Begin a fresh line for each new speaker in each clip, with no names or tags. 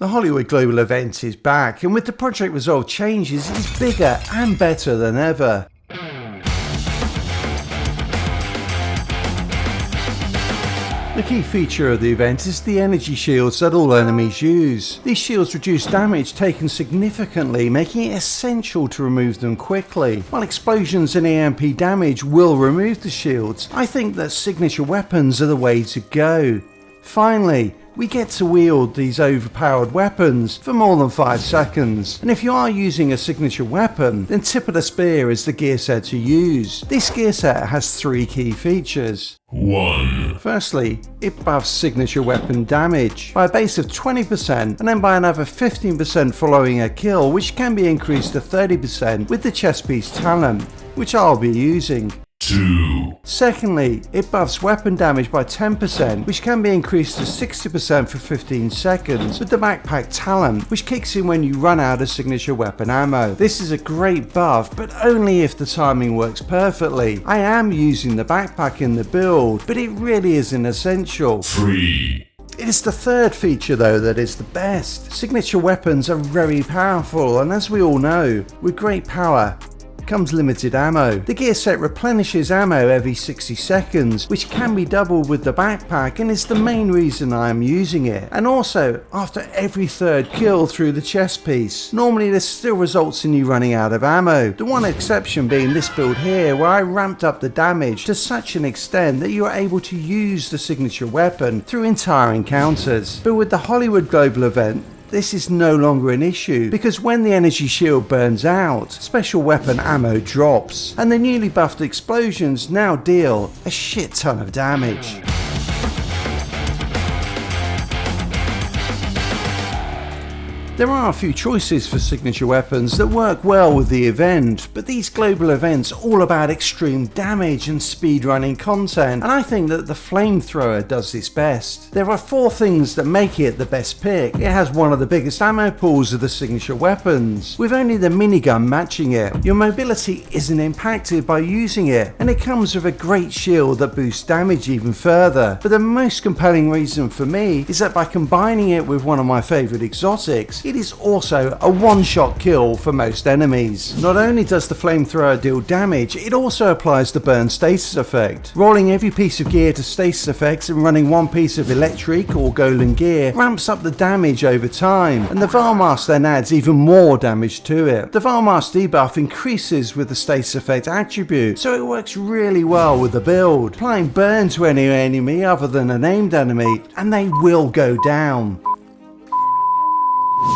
The Hollywood Global event is back, and with the Project Resolve changes, it's bigger and better than ever. The key feature of the event is the energy shields that all enemies use. These shields reduce damage taken significantly, making it essential to remove them quickly. While explosions and EMP damage will remove the shields, I think that signature weapons are the way to go. Finally, we get to wield these overpowered weapons for more than 5 seconds, and if you are using a signature weapon, then Tip of the Spear is the gear set to use. This gear set has 3 key features.
1.
Firstly, it buffs signature weapon damage by a base of 20% and then by another 15% following a kill, which can be increased to 30% with the chest piece talent, which I'll be using.
2.
Secondly, it buffs weapon damage by 10%, which can be increased to 60% for 15 seconds with the backpack talent, which kicks in when you run out of signature weapon ammo. This is a great buff, but only if the timing works perfectly. I am using the backpack in the build, but it really isn't essential.
3.
It is the third feature though that is the best. Signature weapons are very powerful, and as we all know, with great power comes limited ammo. The gear set replenishes ammo every 60 seconds, which can be doubled with the backpack, and is the main reason I am using it. And also, after every third kill through the chest piece. Normally this still results in you running out of ammo. The one exception being this build here, where I ramped up the damage to such an extent that you are able to use the signature weapon through entire encounters. But with the Hollywood Global event, this is no longer an issue, because when the energy shield burns out, special weapon ammo drops, and the newly buffed explosions now deal a shit ton of damage. There are a few choices for signature weapons that work well with the event, but these global events are all about extreme damage and speedrunning content, and I think that the flamethrower does this best. There are 4 things that make it the best pick. It has one of the biggest ammo pools of the signature weapons, with only the minigun matching it. Your mobility isn't impacted by using it, and it comes with a great shield that boosts damage even further. But the most compelling reason for me is that by combining it with one of my favourite exotics, it is also a one-shot kill for most enemies. Not only does the flamethrower deal damage, it also applies the burn stasis effect. Rolling every piece of gear to stasis effects and running one piece of electric or golden gear ramps up the damage over time, and the Valmask then adds even more damage to it. The Valmask debuff increases with the stasis effect attribute, so it works really well with the build. Applying burn to any enemy other than a named enemy, and they will go down.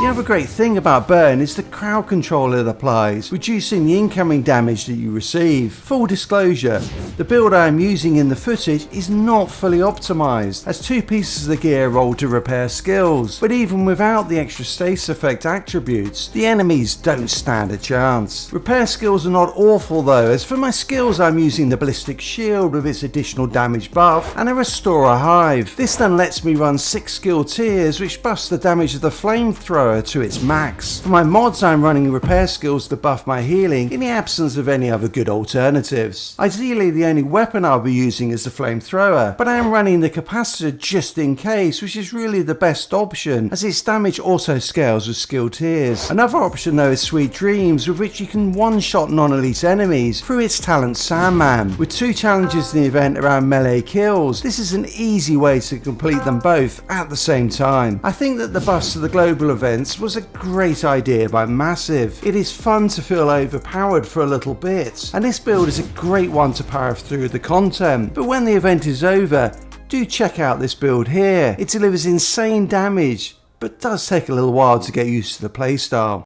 The other great thing about burn is the crowd control it applies, reducing the incoming damage that you receive. Full disclosure, the build I am using in the footage is not fully optimized, as 2 pieces of the gear roll to repair skills, but even without the extra stasis effect attributes, the enemies don't stand a chance. Repair skills are not awful though, as for my skills I'm using the ballistic shield with its additional damage buff and a restorer hive. This then lets me run 6 skill tiers, which buffs the damage of the flamethrower to its max. For my mods I'm running repair skills to buff my healing in the absence of any other good alternatives. Ideally the only weapon I'll be using is the flamethrower, but I am running the capacitor just in case, which is really the best option as its damage also scales with skill tiers. Another option though is Sweet Dreams, with which you can one-shot non-elite enemies through its talent Sandman. With 2 challenges in the event around melee kills, this is an easy way to complete them both at the same time. I think that the buffs to the global events was a great idea by Massive. It is fun to feel overpowered for a little bit, and this build is a great one to power through the content, but when the event is over, do check out this build here. It delivers insane damage, but does take a little while to get used to the playstyle.